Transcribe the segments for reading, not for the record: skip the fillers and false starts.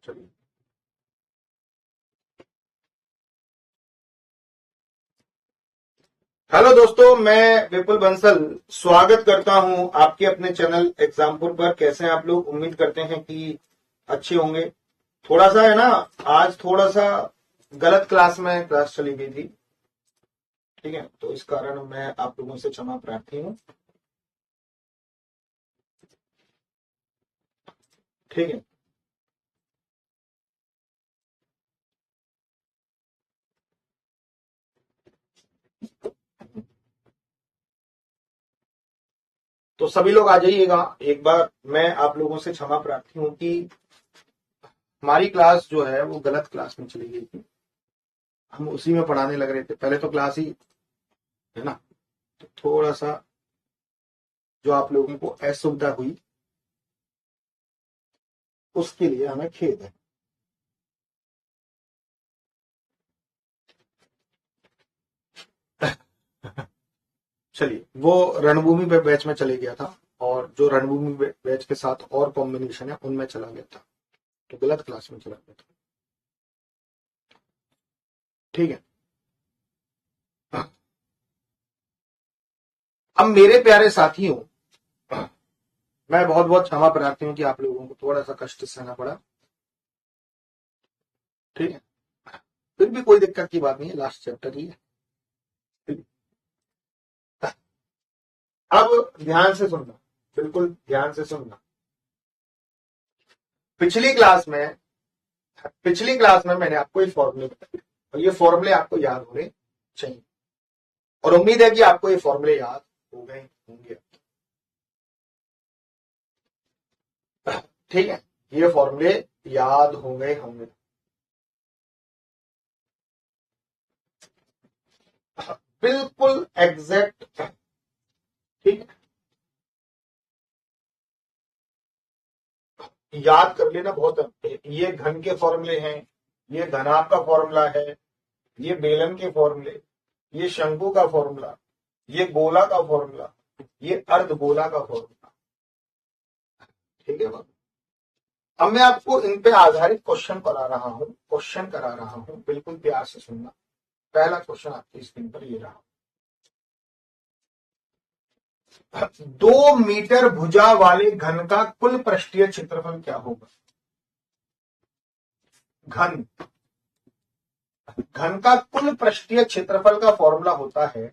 चलिए, हेलो दोस्तों, मैं विपुल बंसल स्वागत करता हूं आपके अपने चैनल एग्जामपुर पर। कैसे हैं आप लोग? उम्मीद करते हैं कि अच्छे होंगे। थोड़ा सा है ना, आज थोड़ा सा गलत क्लास में क्लास चली गई थी, ठीक है, तो इस कारण मैं आप लोगों से क्षमा प्रार्थी हूं, ठीक है। तो सभी लोग आ जाइएगा। एक बार मैं आप लोगों से क्षमा प्रार्थी हूं कि हमारी क्लास जो है वो गलत क्लास में चली गई थी। हम उसी में पढ़ाने लग रहे थे, पहले तो क्लास ही है ना, तो थोड़ा सा जो आप लोगों को असुविधा हुई उसके लिए हमें खेद है। चलिए, वो रणभूमि पे बैच में चले गया था और जो रणभूमि बैच के साथ और कॉम्बिनेशन है उनमें चला गया था, तो गलत क्लास में चला गया था, ठीक है। अब मेरे प्यारे साथियों, मैं बहुत बहुत क्षमा प्रार्थी हूं कि आप लोगों को थोड़ा सा कष्ट सहना पड़ा, ठीक है। फिर भी कोई दिक्कत की बात नहीं है, लास्ट चैप्टर ही है। अब ध्यान से सुनना, बिल्कुल ध्यान से सुनना। पिछली क्लास में पिछली क्लास में मैंने आपको एक फॉर्मूले बताए और ये फॉर्मूले आपको याद होने चाहिए, और उम्मीद है कि आपको ये फॉर्मूले याद हो गए होंगे, ठीक है। ये फॉर्मूले याद हो गए होंगे, बिल्कुल एग्जैक्ट, ठीक है। याद कर लेना बहुत है। ये घन के फॉर्मूले हैं, ये घनाभ का फॉर्मूला है, ये बेलन के फॉर्मूले, ये शंकु का फॉर्मूला, ये गोला का फॉर्मूला, ये अर्धगोला का फॉर्मूला, ठीक है बाबू। अब मैं आपको इन पे आधारित क्वेश्चन करा रहा हूं, बिल्कुल प्यार से सुनना। पहला क्वेश्चन आपकी स्क्रीन पर ये रहा। 2 मीटर भुजा वाले घन का कुल पृष्ठीय क्षेत्रफल क्या होगा? घन घन का कुल पृष्ठीय क्षेत्रफल का फॉर्मूला होता है,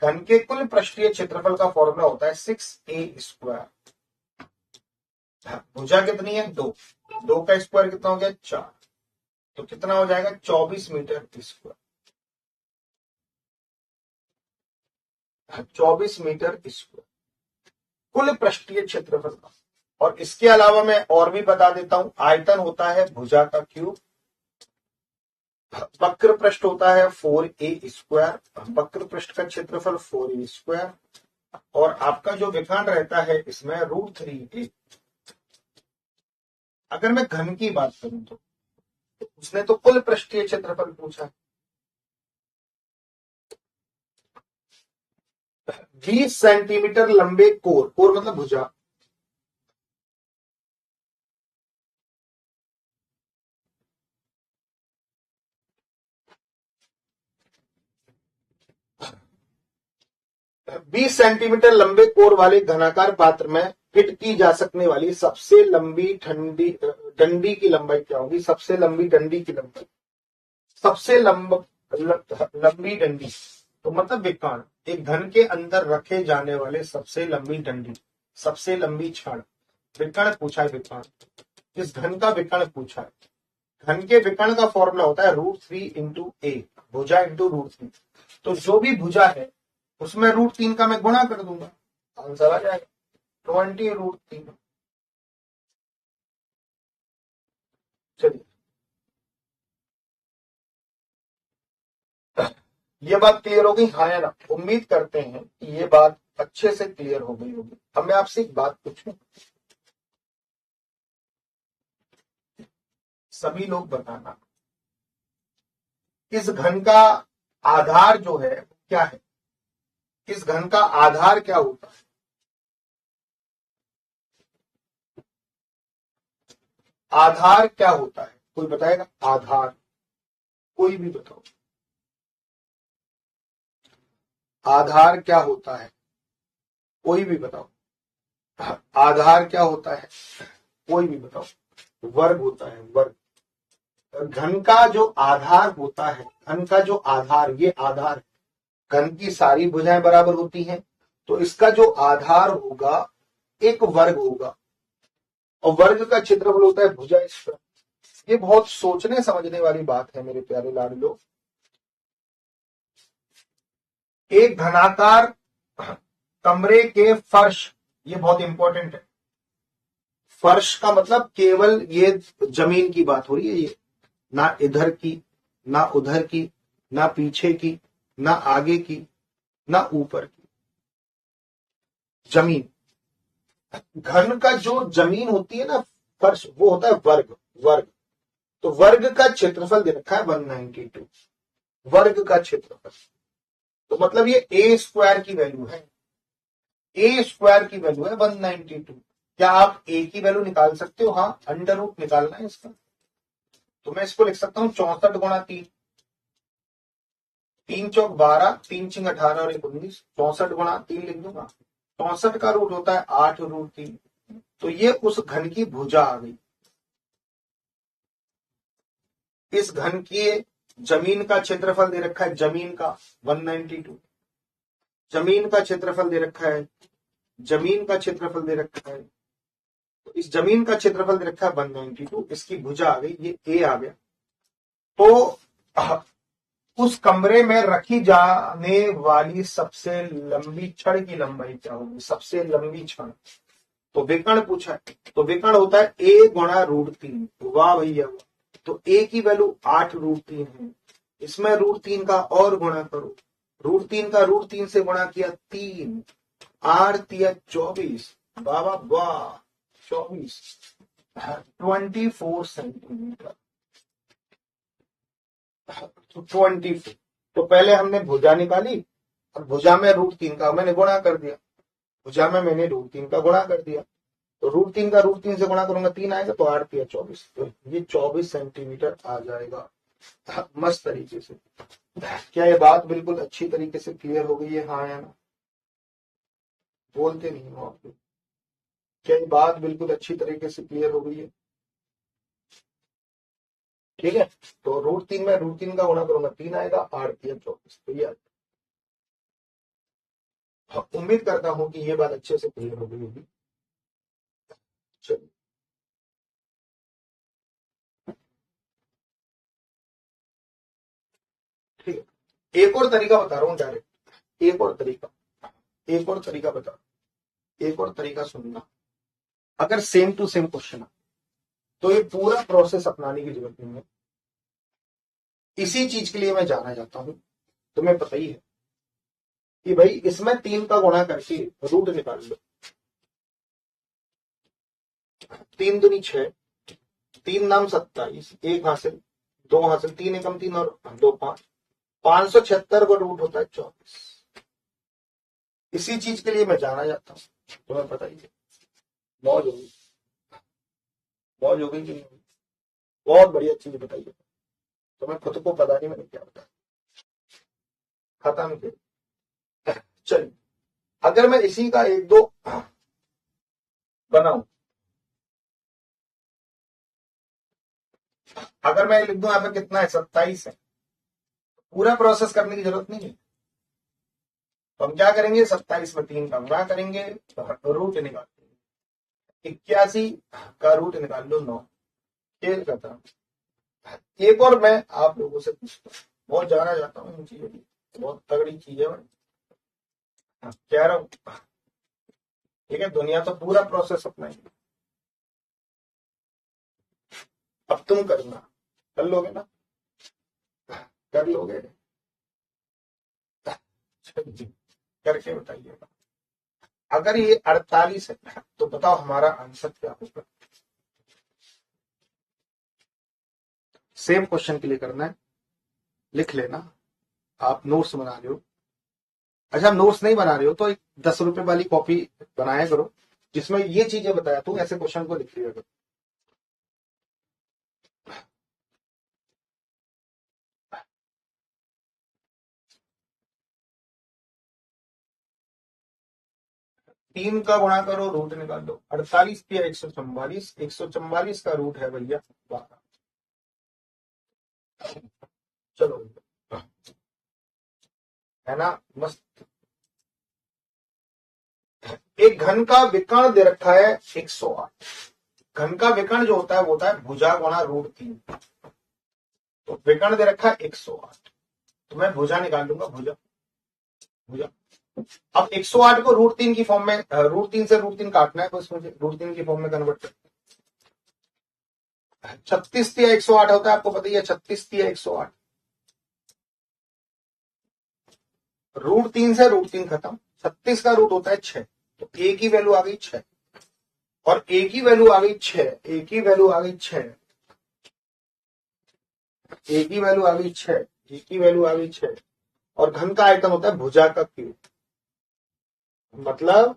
घन के कुल पृष्ठीय क्षेत्रफल का फॉर्मूला होता है 6a²। भुजा कितनी है? 2, 2 का स्क्वायर कितना हो गया? 4, तो कितना हो जाएगा? 24 मीटर स्क्वायर, 24 मीटर स्क्वायर कुल पृष्ठीय क्षेत्रफल का। और इसके अलावा मैं और भी बता देता हूं, आयतन होता है भुजा का क्यूब, वक्र पृष्ठ होता है 4a², वक्र पृष्ठ का क्षेत्रफल 4a², और आपका जो विकर्ण रहता है इसमें √3a। अगर मैं घन की बात करूं तो उसने तो कुल पृष्ठीय क्षेत्रफल पूछा, 20 सेंटीमीटर लंबे कोर मतलब भुजा, बीस सेंटीमीटर लंबे कोर वाले घनाकार पात्र में फिट की जा सकने वाली सबसे लंबी डंडी की लंबाई क्या होगी? सबसे लंबी डंडी की लंबाई, सबसे लंबी डंडी तो मतलब विकर्ण, एक घन के अंदर रखे जाने वाले सबसे लंबी डंडी, सबसे लंबी छड़, विकर्ण पूछा है, विकर्ण, इस घन का विकर्ण पूछा है। घन के विकर्ण का फॉर्मूला होता है √3 × a, भुजा इंटू √3। तो जो भी भुजा है उसमें √3 का मैं गुणा कर दूंगा, आंसर आ जाएगा 20 √3। चलिए, ये बात क्लियर हो गई, हाँ या ना? उम्मीद करते हैं कि ये बात अच्छे से क्लियर हो गई होगी। अब मैं आपसे एक बात पूछूं, सभी लोग बताना, इस घन का आधार जो है क्या है? इस घन का आधार क्या होता है? आधार क्या होता है, कोई बताएगा? आधार कोई भी बताओ, आधार क्या होता है, कोई भी बताओ। आधार क्या होता है, कोई भी बताओ। वर्ग होता है, वर्ग। घन का जो आधार होता है, घन का जो आधार, ये आधार, घन की सारी भुजाएं बराबर होती हैं, तो इसका जो आधार होगा एक वर्ग होगा, और वर्ग का क्षेत्रफल होता है भुजा स्क्वायर। ये बहुत सोचने समझने वाली बात है मेरे प्यारे लाडलो। एक घनाकार कमरे के फर्श, ये बहुत इंपॉर्टेंट है। फर्श का मतलब केवल ये जमीन की बात हो रही है, ये ना इधर की, ना उधर की, ना पीछे की, ना आगे की, ना ऊपर की, जमीन। घन का जो जमीन होती है ना, फर्श, वो होता है वर्ग, वर्ग। तो वर्ग का क्षेत्रफल दे रखा है 192, वर्ग का क्षेत्रफल। तो मतलब ये ए स्क्वायर की वैल्यू है, ए स्क्वायर की वैल्यू है 192। क्या आप ए की वैल्यू निकाल सकते हो? हाँ, अंडर रूट निकालना है इसका। तो मैं इसको लिख सकता हूं 64 गुणा 3, 3 चौक 12, 3 चिंग 18 और 19, 64 गुणा 3 लिख दूंगा। 64 का रूट होता है 8 रूट 3। तो ये उस घन की भुजा आ गई। इस घन की जमीन का क्षेत्रफल दे रखा है, जमीन का 192, जमीन का क्षेत्रफल दे रखा है, जमीन का क्षेत्रफल दे रखा है। तो इस जमीन का क्षेत्रफल दे रखा है 192, इसकी भुजा आ गई, ये ए आ गया। तो उस कमरे में रखी जाने वाली सबसे लंबी छड़ की लंबाई क्या होगी? सबसे लंबी छड़। तो विकर्ण पूछा है, तो विकर्ण होता है ए गुणा रूट 3। वाह भैया, तो ए की वैल्यू 8 रूट 3 है, इसमें रूट 3 का और गुणा करो, रूट 3 का रूट 3 से गुणा किया 3, 8 तिया 24, वाह वाह 24, 24 सेंटीमीटर। 24। तो पहले हमने भुजा निकाली, और भुजा में रूट 3 का मैंने गुणा कर दिया, भुजा में मैंने रूट 3 का गुणा कर दिया। तो रूट 3 का रूट 3 से गुणा करूंगा 3 आएगा, तो 8 तिया 24, तो ये 24 सेंटीमीटर आ जाएगा। मस्त तरीके से। क्या ये बात बिल्कुल अच्छी तरीके से क्लियर हो गई है? हाँ या ना? बोलते नहीं हो आप लोग। क्या ये बात बिल्कुल अच्छी तरीके से क्लियर हो गई है? ठीक है, तो रूट 3 में रूट 3 का गुणा करूंगा 3 आएगा, 8 तिया 24, तो ये उम्मीद करता हूं कि ये बात अच्छे से क्लियर हो गई होगी। चलिए, ठीक है, एक और तरीका बता रहा हूं डायरेक्ट, एक और तरीका, एक और तरीका बता, एक और तरीका सुनना। अगर सेम टू सेम क्वेश्चन तो ये पूरा प्रोसेस अपनाने की जरूरत नहीं है। इसी चीज के लिए मैं जाना चाहता हूं, तुम्हें पता ही है कि भाई इसमें 3 का गुणा करके रूट निकाल लो। 3 दूनी 6, 3 नाम 27, 1 हासिल, 2 हासिल, 3 एकम 3 और 2 5, 576 का रूट होता है 24। इसी चीज के लिए मैं जाना चाहता हूँ, तुम्हें पता ही है। मौज होगी, मौज हो गई कि नहीं होगी? बहुत बढ़िया चीज बताइए, तुम्हें खुद को पता नहीं मैंने क्या बताया। खत्म किया। चलिए, अगर मैं इसी का एक दो बनाऊं, अगर मैं लिख दूं यहाँ पे कितना है, 27 है, पूरा प्रोसेस करने की जरूरत नहीं है। तो हम क्या करेंगे, 27 में 3 का गुणा करेंगे, रूट निकालेंगे। 81 का रूट निकाल लो 9। खेल करता हूं। एक और मैं आप लोगों से पूछता हूँ, बहुत जाना चाहता हूँ इन चीजों की, बहुत तगड़ी चीज है। कह रहा हूं, ठीक है, दुनिया तो पूरा प्रोसेस अपनाएगी। अब तुम करना, कर लोगे ना? कर लोगे? करके बताइएगा। अगर ये 48 है तो बताओ हमारा आंसर क्या होगा? सेम क्वेश्चन के लिए करना है, लिख लेना। आप नोट्स बना रहे हो, अच्छा नोट्स नहीं बना रहे हो तो एक 10 रुपए वाली कॉपी बनाया करो, जिसमें ये चीजें बताया तू, ऐसे क्वेश्चन को लिख लिया करो। 3 का गुणा करो, रूट निकाल दो। 48 या 144, 144 का रूट है भैया 12। चलो है ना मस्त। एक घन का विकर्ण दे रखा है 108। घन का विकर्ण जो होता है वो होता है भुजा गुणा रूट 3। तो विकर्ण दे रखा है 108, तो मैं भुजा निकाल लूंगा, भुजा भुजा। अब 108 को रूट 3 की फॉर्म में, रूट 3 से रूट 3 काटना है, तो इसमें रूट 3 की फॉर्म में कन्वर्ट कर। 36 या 108 होता है, आपको पता ही है 36 या 108। रूट 3 से रूट 3 खत्म, 36 का रूट होता है 6, तो ए की वैल्यू आ गई 6, और ए की वैल्यू आ गई 6, ए की वैल्यू आ गई 6, ए की वैल्यू आ गई 6, ए की वैल्यू आ गई 6। और घन का आयतन होता है भुजा का क्यूब, मतलब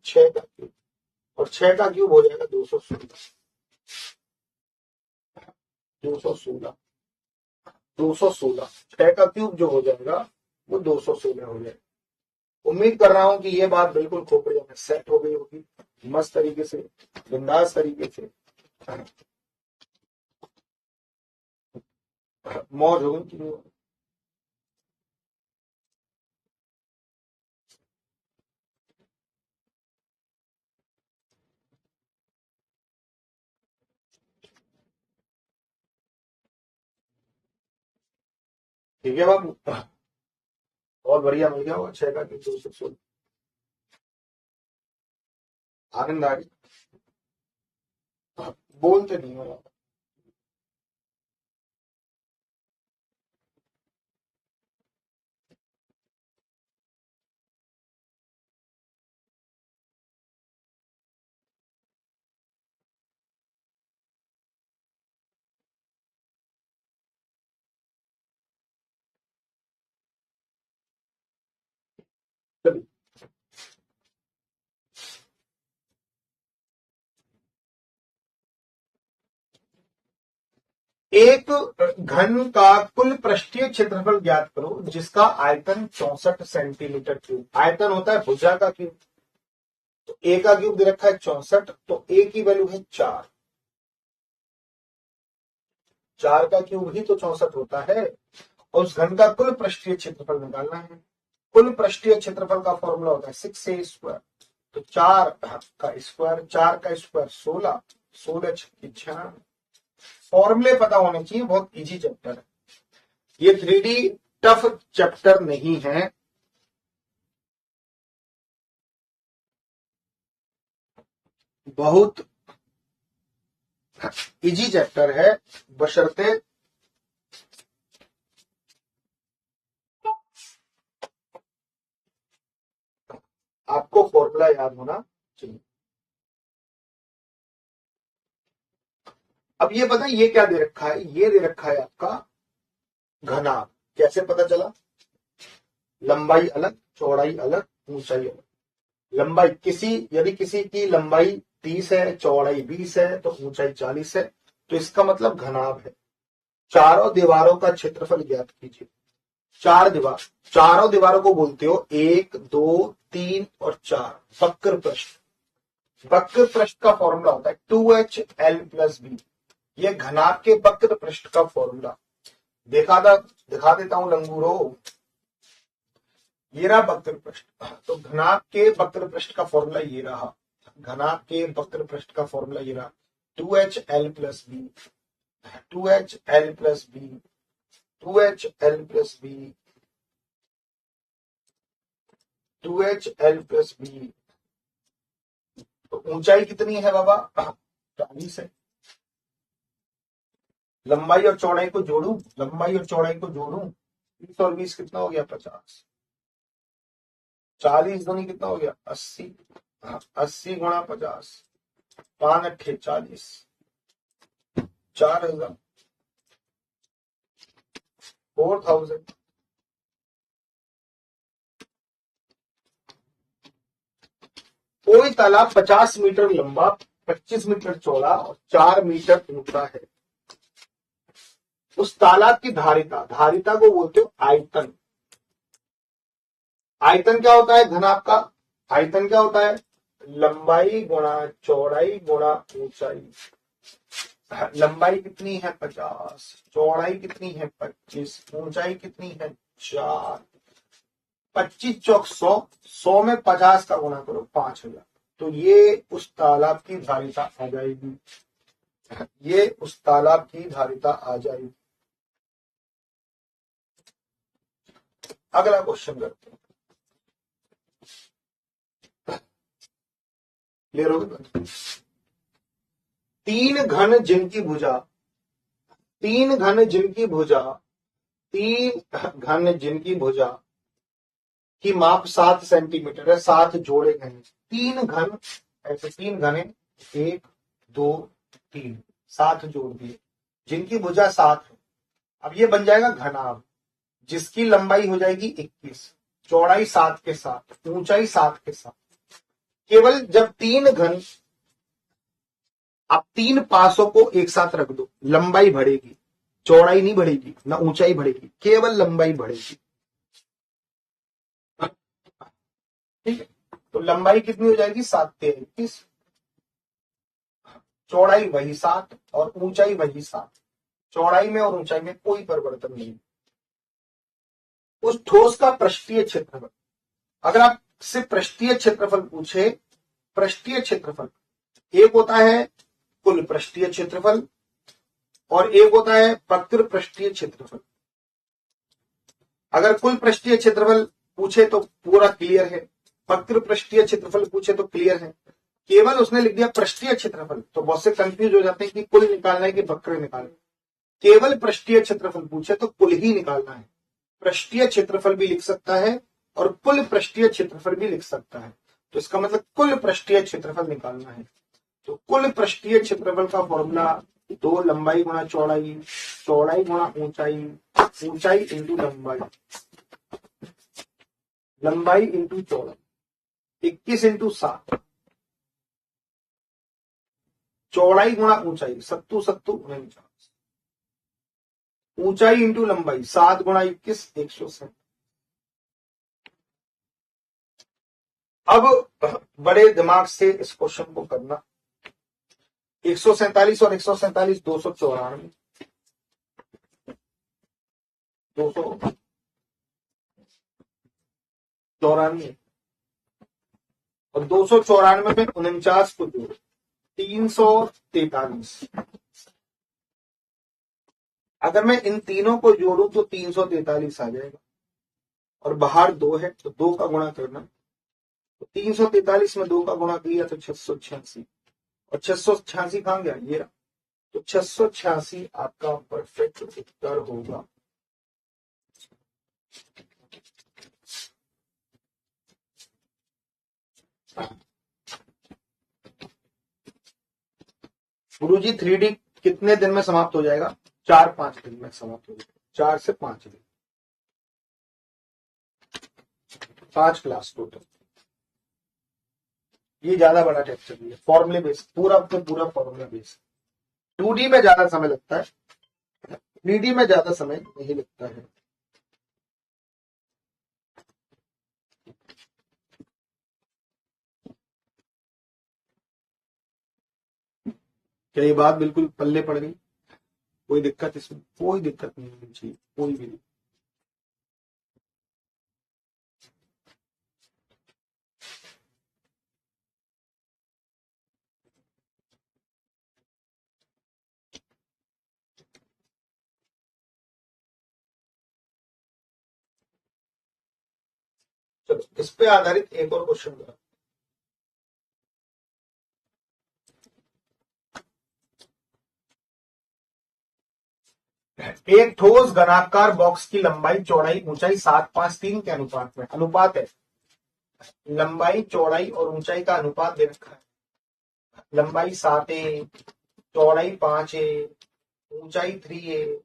6 का क्यूब, और 6 का क्यूब हो जाएगा 216। 216 216 6 का क्यूब जो हो जाएगा वो 216 हो जाएगा। उम्मीद कर रहा हूं कि ये बात बिल्कुल खोपड़ियों में सेट हो गई होगी, मस्त तरीके से, बिंदास तरीके से, मौज होगी। ठीक है बाबू, और बढ़िया मिल गया होगा 6 का क्यूब 216। आनंद आ गया, बोलते नहीं हो। चलिए, एक घन का कुल पृष्ठीय क्षेत्रफल ज्ञात करो जिसका आयतन 64 सेंटीमीटर क्यूब। आयतन होता है भुजा का क्यूब, तो ए का क्यूब दे रखा है 64, तो ए की वैल्यू है 4। 4 का क्यूब ही तो 64 होता है, और उस घन का कुल पृष्ठीय क्षेत्रफल निकालना है। कुल पृष्ठीय क्षेत्रफल का फॉर्मूला होता है 6a स्क्वायर, तो 4 का स्क्वायर, 4 का स्क्वायर 16, 16 छक्की 96। फॉर्मूले पता होने चाहिए, बहुत इजी चैप्टर है ये, 3D टफ चैप्टर नहीं है। बहुत इजी चैप्टर है, बशर्ते आपको फॉर्मूला याद होना चाहिए। अब ये पता है ये क्या दे रखा है, ये दे रखा है आपका घनाभ। कैसे पता चला? लंबाई अलग, चौड़ाई अलग, ऊंचाई अलग। लंबाई यदि किसी की लंबाई 30 है, चौड़ाई 20 है, तो ऊंचाई 40 है, तो इसका मतलब घनाभ है। चारों दीवारों का क्षेत्रफल ज्ञात कीजिए। चारों दीवारों को बोलते हो 1, 2, 3 और 4 वक्र पृष्ठ। वक्र पृष्ठ का फॉर्मूला होता है 2HL+B। ये घनाभ के वक्र पृष्ठ का फॉर्मूला दिखा देता हूं लंगूरो। ये रहा वक्र पृष्ठ, तो घनाभ के वक्र पृष्ठ का फॉर्मूला ये रहा। घनाभ के वक्र पृष्ठ का फॉर्मूला ये रहा 2HL+B, 2HL+B, 2HL+B, 2HL+B। तो ऊंचाई कितनी है बाबा? 40 है। लंबाई और चौड़ाई को जोड़ू, लंबाई और चौड़ाई को जोड़ू, 20 और 20 कितना हो गया? 50। 40 दूनी कितना हो गया? 80। 80 गुणा 50, 5 अट्ठे 40, 4000, 4000। कोई तालाब 50 मीटर लंबा, 25 मीटर चौड़ा और 4 मीटर ऊंचा है। उस तालाब की धारिता को बोलते हो आयतन। आयतन क्या होता है घनाभ का? आयतन क्या होता है? लंबाई गुणा चौड़ाई गुणा ऊंचाई। लंबाई कितनी है 50, चौड़ाई कितनी है 25, ऊंचाई कितनी है 4। 25 चौक 100, 100 में 50 का गुणा करो 5000। तो ये उस तालाब की धारिता आ जाएगी, ये उस तालाब की धारिता आ जाएगी। अगला क्वेश्चन करते हैं। क्लियर हो गया? तीन घन जिनकी भुजा, तीन घन जिनकी भुजा, तीन घन जिनकी भुजा की माप 7 सेंटीमीटर है, 7 जोड़े घने। तीन घन, ऐसे तीन घने, 1 2 3, 7 जोड़ दिए, जिनकी भुजा 7 है। अब ये बन जाएगा घनाभ, जिसकी लंबाई हो जाएगी 21, चौड़ाई 7 के साथ, ऊंचाई 7 के साथ। केवल जब तीन घन, आप तीन पासों को एक साथ रख दो, लंबाई बढ़ेगी, चौड़ाई नहीं बढ़ेगी ना ऊंचाई बढ़ेगी, केवल लंबाई बढ़ेगी। ठीक है, तो लंबाई कितनी हो जाएगी 7 × 21, चौड़ाई वही 7 और ऊंचाई वही 7। चौड़ाई में और ऊंचाई में कोई परिवर्तन नहीं। उस ठोस का पृष्ठीय क्षेत्रफल, अगर आपसे पृष्ठीय क्षेत्रफल पूछे, पृष्ठीय क्षेत्रफल एक होता है कुल पृष्ठीय क्षेत्रफल और एक होता है वक्र पृष्ठीय क्षेत्रफल। अगर कुल पृष्ठीय क्षेत्रफल पूछे तो पूरा क्लियर है, वक्र पृष्ठीय क्षेत्रफल पूछे तो क्लियर है। केवल उसने लिख दिया पृष्ठीय क्षेत्रफल, तो बहुत से कंफ्यूज हो जाते हैं कि कुल निकालना है कि वक्र निकालना है। केवल पृष्ठीय क्षेत्रफल पूछे तो कुल ही निकालना है। पृष्ठीय क्षेत्रफल भी लिख सकता है और कुल पृष्ठीय क्षेत्रफल भी लिख सकता है, तो इसका मतलब कुल पृष्ठीय क्षेत्रफल निकालना है। तो कुल पृष्ठीय क्षेत्रफल का फॉर्मूला 2 लंबाई गुणा चौड़ाई, चौड़ाई गुणा ऊंचाई, ऊंचाई इंटू लंबाई, लंबाई इंटू चौड़ाई, 21 इंटू 7, चौड़ाई गुणा ऊंचाई 7 7 49, ऊंचाई इंटू लंबाई 7 गुणा 21 160। अब बड़े दिमाग से इस क्वेश्चन को करना। 147 और 147 294, 294 और 294 में 49 को जोड़ो, 343। अगर मैं इन तीनों को जोड़ूं तो 343 आ जाएगा और बाहर 2 है तो 2 का गुणा करना, तो 343 में 2 का गुणा किया तो 686 और 686 कहां गया, ये रहा। तो 686 आपका परफेक्ट उत्तर होगा। गुरुजी 3D कितने दिन में समाप्त हो जाएगा? 4-5 दिन में समाप्त हो जाएगा, 4 से 5 दिन, 5 क्लास टोटल। ये ज्यादा बड़ा टेक्चर है, फॉर्मूले बेस, पूरा पूरा फॉर्मूला बेस। 2D में ज्यादा समय लगता है, 3D में ज्यादा समय नहीं लगता है। क्या ये बात बिल्कुल पल्ले पड़ गई? कोई दिक्कत इसमें? कोई दिक्कत नहीं होनी चाहिए, कोई भी नहीं। चलो इस पे आधारित एक और क्वेश्चन करा। एक ठोस घनाकार बॉक्स की लंबाई चौड़ाई ऊंचाई 7:5:3 के अनुपात में, अनुपात है, लंबाई चौड़ाई और ऊंचाई का अनुपात दे रखा है। लंबाई 7 है, चौड़ाई 5 है, ऊंचाई 3 है।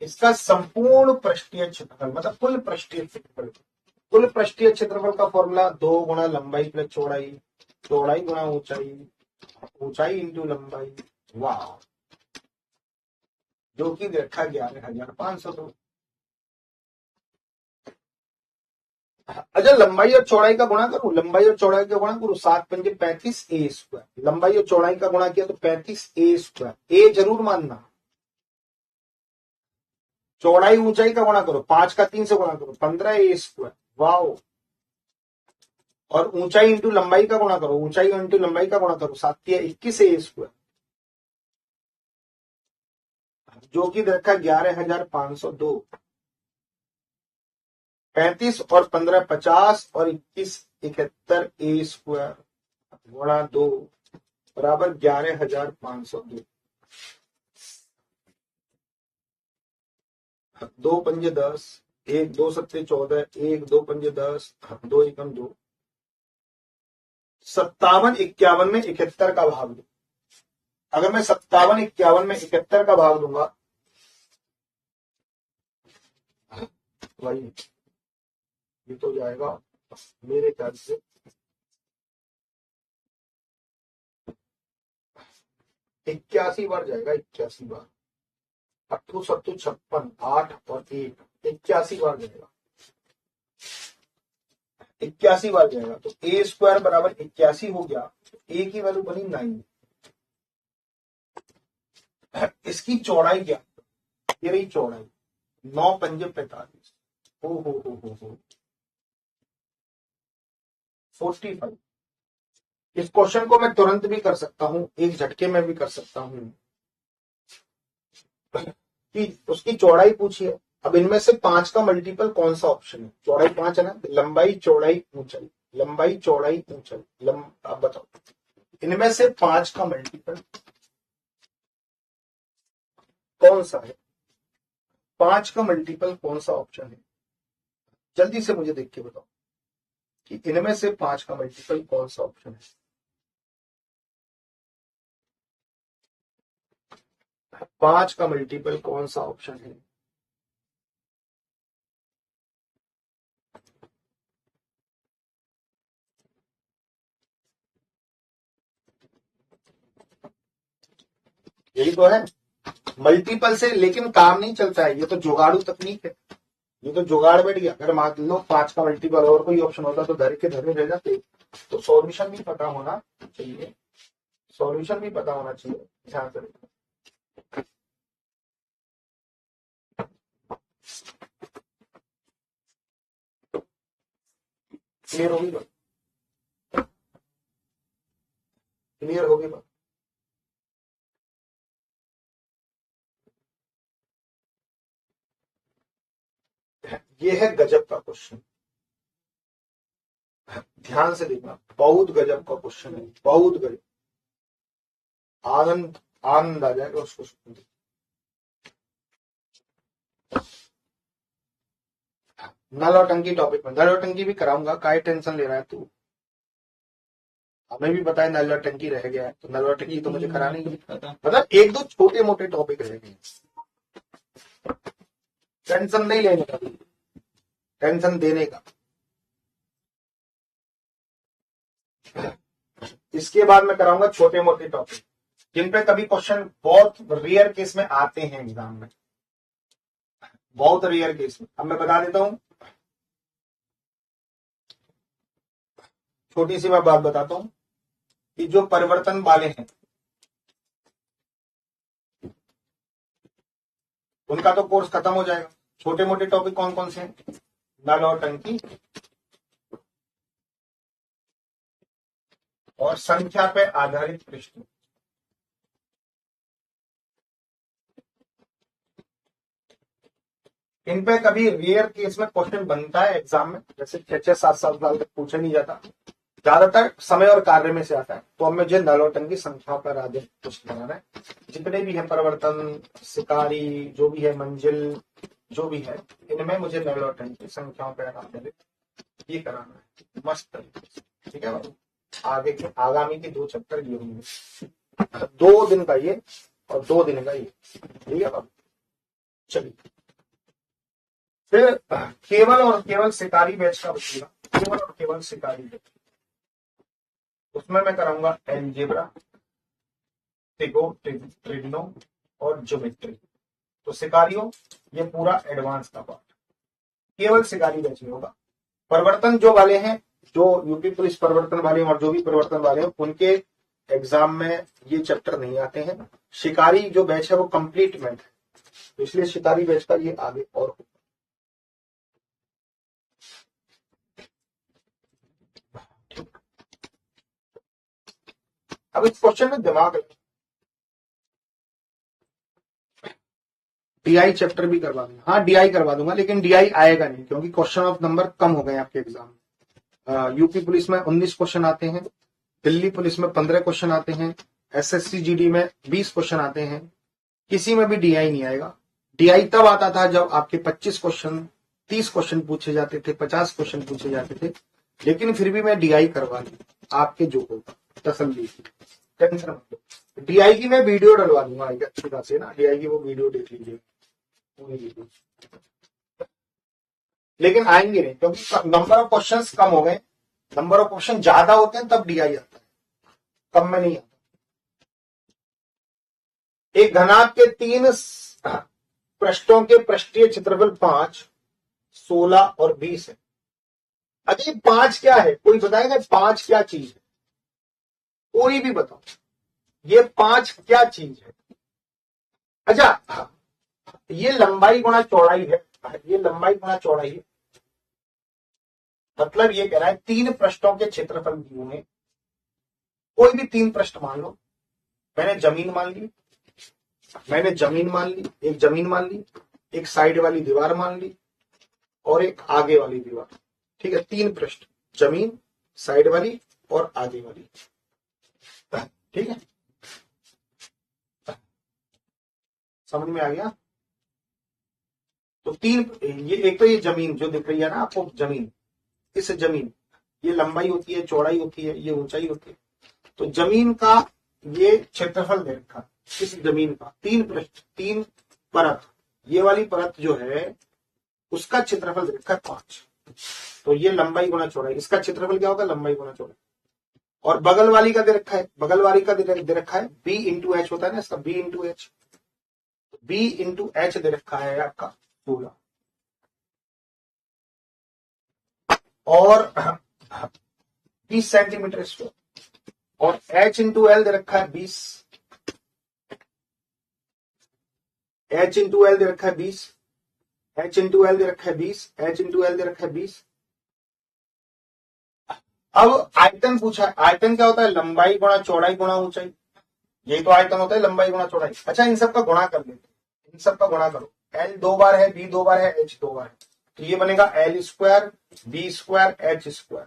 इसका संपूर्ण पृष्ठीय क्षेत्रफल, मतलब कुल पृष्ठीय क्षेत्रफल, कुल पृष्ठीय क्षेत्रफल का फॉर्मूला 2 गुणा लंबाई प्लस चौड़ाई, चौड़ाई गुणा ऊंचाई, ऊंचाई इंटू लंबाई, वाह, जो कि दे रखा 11,502। अच्छा, लंबाई और चौड़ाई का गुणा करूं, लंबाई और चौड़ाई का गुणा करूं, 7×5 = 35 A²। लंबाई और चौड़ाई का गुणा किया तो 35 A²। ए जरूर मानना। चौड़ाई ऊंचाई का गुणा करो, 5 का 3 से गुणा करो, 15 A²। वाओ। और ऊंचाई इंटू लंबाई का गुणा करो, ऊंचाई इंटू लंबाई का गुणा करो, 7×21 A²। जो कि रखा 11,502। 35 और 15 50 और 21 71 A² गुणा 2 बराबर 11,502। 2×5 = 10, 1×2=14, 1×2=10, 2×1=2। 57 51 में 71 का भाग दो। अगर मैं 57 51 में 71 का भाग दूंगा, वही ये तो जाएगा मेरे ख्याल से 81 बार जाएगा, 81 बार। 8 7 56, 8 और 1, 81 बार जाएगा, 81 बार जाएगा। तो A² बराबर 81 हो गया। ए की वैल्यू बनी 9। इसकी चौड़ाई क्या, ये रही चौड़ाई 9×5 = 45। हो 45। इस क्वेश्चन को मैं तुरंत भी कर सकता हूं, एक झटके में भी कर सकता हूं कि उसकी चौड़ाई पूछिए। अब इनमें से 5 का मल्टीपल कौन सा ऑप्शन है? चौड़ाई 5 है ना, लंबाई चौड़ाई ऊंचाई, लंबाई चौड़ाई ऊंचाई। अब बताओ इनमें से 5 का मल्टीपल कौन सा है? 5 का मल्टीपल कौन सा ऑप्शन है? जल्दी से मुझे देख के बताओ कि इनमें से 5 का मल्टीपल कौन सा ऑप्शन है? 5 का मल्टीपल कौन सा ऑप्शन है? यही तो है मल्टीपल से, लेकिन काम नहीं चलता है। ये तो जुगाड़ू तकनीक है, ये तो जुगाड़ बैठ गया। अगर मान लो 5 का मल्टीपल और कोई ऑप्शन होता तो धर के धरे रह जाते। तो सॉल्यूशन भी पता होना चाहिए, सॉल्यूशन भी पता होना चाहिए। ध्यान से क्लियर होगी बात, क्लियर होगी बात। ये है गजब का क्वेश्चन, ध्यान से देखना, बहुत गजब का क्वेश्चन है, बहुत गजब। आनंद आनंद आ जाएगा उसको सुन के। नल और टंकी टॉपिक में, नल और टंकी भी कराऊंगा, काय टेंशन ले रहा है तू? हमें भी पता है नल और टंकी रह गया है, तो नल और टंकी तो मुझे करानी ही पता। मतलब एक दो छोटे मोटे टॉपिक रह गए, टेंशन नहीं लेने का, टेंशन देने का। इसके बाद मैं कराऊंगा छोटे मोटे टॉपिक जिन पे कभी क्वेश्चन बहुत रेयर केस में आते हैं एग्जाम में, बहुत रेयर केस में। अब मैं बता देता हूं, छोटी सी मैं बात बताता हूं कि जो परिवर्तन वाले हैं उनका तो कोर्स खत्म हो जाएगा। छोटे मोटे टॉपिक कौन कौन से हैं? नल और टंकी और संख्या पे आधारित प्रश्न। इन पे कभी रेयर केस में क्वेश्चन बनता है एग्जाम में, जैसे 6-7 साल तक पूछा नहीं जाता, ज्यादातर समय और कार्य में से आता है। तो अब मुझे नल और टंकी संख्या पर आधारित प्रश्न बनाना है। जितने भी है परिवर्तन, शिकारी, जो भी है मंजिल, जो भी है, इनमें मुझे नल और टंकी संख्याओं पर आधारित ये कराना है मस्त तरीके से। ठीक है बाबू, आगे के आगामी के 2 चैप्टर ये होंगे, 2 दिन का ये और 2 दिन का ये। ठीक है बाबू, चलिए फिर केवल और केवल शिकारी बैच का बचेगा, केवल और केवल शिकारी बैच। उसमें मैं कराऊंगा एलजेब्रा, ट्रिग्नो और ज्योमेट्री। तो शिकारियों ये पूरा एडवांस का पार्ट केवल शिकारी बैच में होगा। परिवर्तन जो वाले हैं, जो यूपी पुलिस परिवर्तन वाले हैं और जो भी परिवर्तन वाले हैं, उनके एग्जाम में ये चैप्टर नहीं आते हैं। शिकारी जो बैच है वो कंप्लीटमेंट है, तो इसलिए शिकारी बैच का ये आगे और अब इस क्वेश्चन में दिमाग डीआई चैप्टर भी करवा दूंगा। हाँ डीआई करवा दूंगा, लेकिन डीआई आएगा नहीं क्योंकि क्वेश्चन ऑफ नंबर कम हो गए आपके एग्जाम में। यूपी पुलिस में 19 क्वेश्चन आते हैं, दिल्ली पुलिस में 15 क्वेश्चन आते हैं, एसएससी जीडी में 20 क्वेश्चन आते हैं। किसी में भी डीआई नहीं आएगा। डीआई तब आता था जब आपके 25 क्वेश्चन 30 क्वेश्चन पूछे जाते थे, 50 क्वेश्चन पूछे जाते थे, लेकिन फिर भी मैं डीआई करवा लूँ आपके जो होगा, तसल्ली की, टेंशन मत लो। डीआई की मैं वीडियो डलवा दूंगा अच्छी खासी ना, डीआई की वो वीडियो देख लीजिए, लेकिन आएंगे नहीं क्योंकि नंबर ऑफ क्वेश्चंस कम हो गए। नंबर ऑफ क्वेश्चन ज्यादा होते हैं तब डीआई आता है, कम में नहीं आता। एक घनाभ के 3 पृष्ठों के पृष्ठीय क्षेत्रफल 5, 16 और 20 है। अच्छा 5 क्या है, कोई बताएगा 5 क्या चीज है? कोई भी बताओ, ये 5 क्या चीज है? अच्छा ये लंबाई गुणा चौड़ाई है, ये लंबाई गुणा चौड़ाई है। मतलब ये कह रहा है 3 पृष्ठों के क्षेत्रफल दिए हैं, कोई भी 3 पृष्ठ मान लो। मैंने जमीन मान ली, एक जमीन मान ली, एक साइड वाली दीवार मान ली और एक आगे वाली दीवार। ठीक है, 3 पृष्ठ, जमीन, साइड वाली और आगे वाली। ठीक है, समझ में आ गया? तो 3, ये एक तो ये जमीन जो दिख रही है ना आपको, जमीन, इस जमीन, ये लंबाई होती है, चौड़ाई होती है, ये ऊंचाई होती है। तो जमीन का ये क्षेत्रफल दे रखा, इस जमीन का 3 पृष्ठ, 3 परत, ये वाली परत जो है उसका क्षेत्रफल दे रखा है 5। तो ये लंबाई गुणा चौड़ाई, इसका क्षेत्रफल क्या होगा? लंबाई गुणा चौड़ाई। और बगल वाली का दे रखा है, बगल वाली का दे रखा है बी इंटू एच होता है ना इसका, B into H, B into H दे रखा है आपका 16 और 20 सेंटीमीटर स्क्वायर, और एच इंटू एल दे रखा है 20, एच इंटू एल दे रखा है 20, एच इंटू एल दे रखा है 20, एच इंटू एल दे रखा है 20। अब आयतन पूछा है, आयतन क्या होता है? लंबाई गुणा चौड़ाई गुणा ऊंचाई, यही तो आयतन होता है, लंबाई गुणा चौड़ाई। अच्छा इन सब का गुणा कर लेते, इन सब का गुणा करो। एल 2 बार है, बी 2 बार है, एच 2 बार है, तो ये बनेगा L square, B square, H square.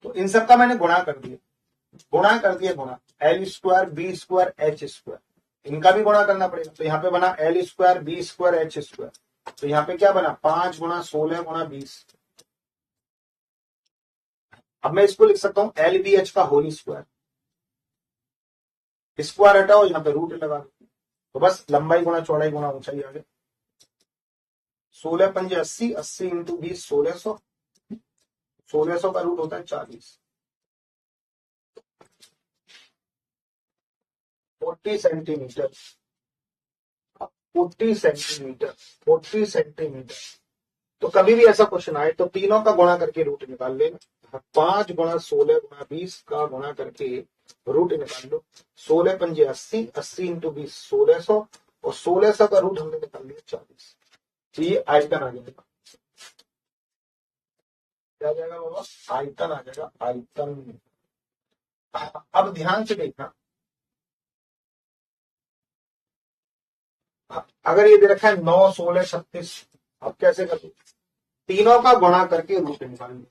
तो इन सब का मैंने गुणा कर दिया, गुणा L square, B square, H square, इनका भी गुणा करना पड़ेगा। तो यहाँ पे बना L square, B square, H square. तो यहाँ पे क्या बना? 5 गुणा 16 गुणा 20। अब मैं इसको लिख सकता हूं एल बी एच का होल स्क्वायर, स्क्वायर हटाओ, यहाँ पे रूट लगा दो, तो बस लंबाई गुणा चौड़ाई गुणा ऊंचाई आ गया। 16 पंजे 80, 80 इंटू 20 1600, 1600 का रूट होता है 40, 40 सेंटीमीटर, 40 सेंटीमीटर, 40 सेंटीमीटर। तो कभी भी ऐसा क्वेश्चन आए तो तीनों का गुणा करके रूट निकाल लेना। 5 गुणा 16 गुणा 20 का गुणा करके रूट निकाल लो। 16 पंजे 80, 80 इंटू 20 1600, और 1600 का रूट हमने निकाल लिया 40। तो ये आयतन आ जाएगा, क्या आ जाएगा बाबा? आयतन आ जाएगा, आयतन। अब ध्यान से देखना, अगर ये दे रखा है 9, 16, 36, अब कैसे कर दो? तीनों का गुणा करके रूट निकाल लो।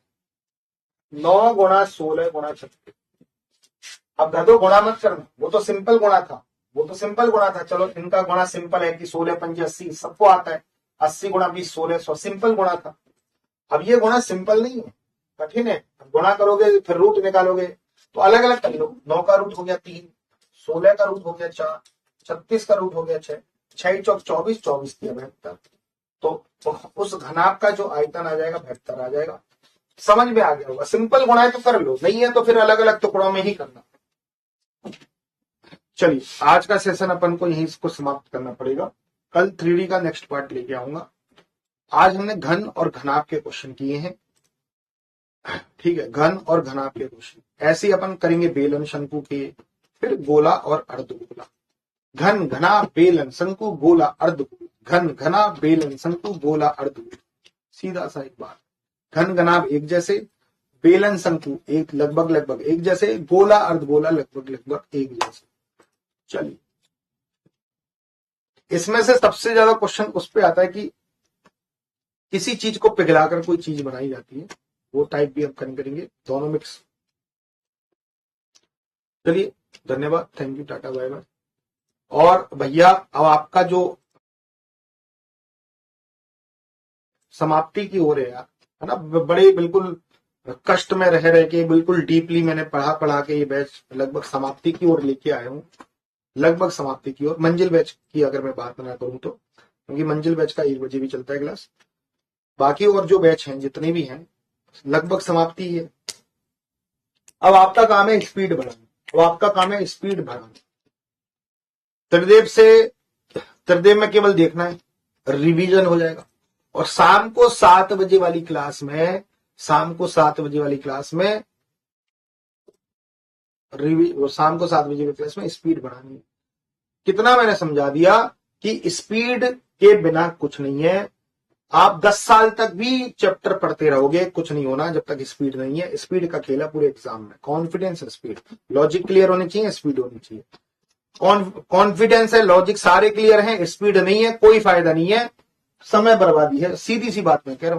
9 गुणा 16 गुणा 36। अब धदो गुणा मत करना, वो तो सिंपल गुणा था, वो तो सिंपल गुणा था। चलो इनका गुणा सिंपल है कि 16 पंजे 80, सबको आता है। 80 गुणा 20 1600, सिंपल गुणा था। अब ये गुणा सिंपल नहीं है, कठिन है। गुणा करोगे फिर रूट निकालोगे, तो अलग अलग कर लो। 9 का रूट हो गया 3, 16 का रूट हो गया 4, 36 का रूट हो गया 6, 6 चौक 24, 24 किया 72। तो उस घनाभ का जो आयतन आ जाएगा 72 आ जाएगा। समझ में आ गया होगा। सिंपल गुणा है तो कर लो, नहीं है तो फिर अलग अलग टुकड़ों में ही करना। चलिए आज का सेशन अपन को यहीं इसको समाप्त करना पड़ेगा। कल 3D का नेक्स्ट पार्ट लेके आऊंगा। आज हमने घन और घनाभ के क्वेश्चन किए हैं। ठीक है, घन और घनाभ के क्वेश्चन ऐसे अपन करेंगे, बेलन शंकु के, फिर गोला और अर्धगोला। घन घना बेलन शंकु गोला अर्धगोला, घन घना बेलन शंकु गोला अर्धगोला, सीधा सा एक बात। घन घनाभ एक जैसे, बेलन शंकु एक लगभग एक जैसे, गोला अर्धगोला लगभग एक जैसे। चलिए, इसमें से सबसे ज्यादा क्वेश्चन उस पे आता है कि किसी चीज को पिघलाकर कोई चीज बनाई जाती है, वो टाइप भी हम करेंगे, दोनों मिक्स। चलिए, धन्यवाद, thank you, tata bye bye. और भैया अब आपका जो समाप्ति की ओर है यार, है ना, बड़े बिल्कुल कष्ट में रह के बिल्कुल डीपली मैंने पढ़ा के ये बैच लगभग समाप्ति की ओर लेके आया हूँ, लगभग समाप्ति की ओर। मंजिल बैच की अगर मैं बात ना करूं तो, क्योंकि मंजिल बैच का 1 बजे भी चलता है क्लास, बाकी और जो बैच हैं जितने भी हैं लगभग समाप्ति है। अब आपका काम है स्पीड बढ़ाना, अब आपका काम है स्पीड बढ़ाना। त्रिदेव में केवल देखना है, रिवीजन हो जाएगा। और शाम को 7 बजे वाली क्लास में, शाम को 7 बजे वाली क्लास में स्पीड बढ़ानी है। कितना मैंने समझा दिया कि स्पीड के बिना कुछ नहीं है। आप 10 साल तक भी चैप्टर पढ़ते रहोगे, कुछ नहीं होना जब तक स्पीड नहीं है। स्पीड का खेला पूरे एग्जाम में, कॉन्फिडेंस है, स्पीड, लॉजिक क्लियर होनी चाहिए, स्पीड होनी चाहिए। कॉन्फिडेंस है, लॉजिक सारे क्लियर हैं, स्पीड नहीं है, कोई फायदा नहीं है, समय बर्बादी है, सीधी सी बात मैं कह रहा हूं।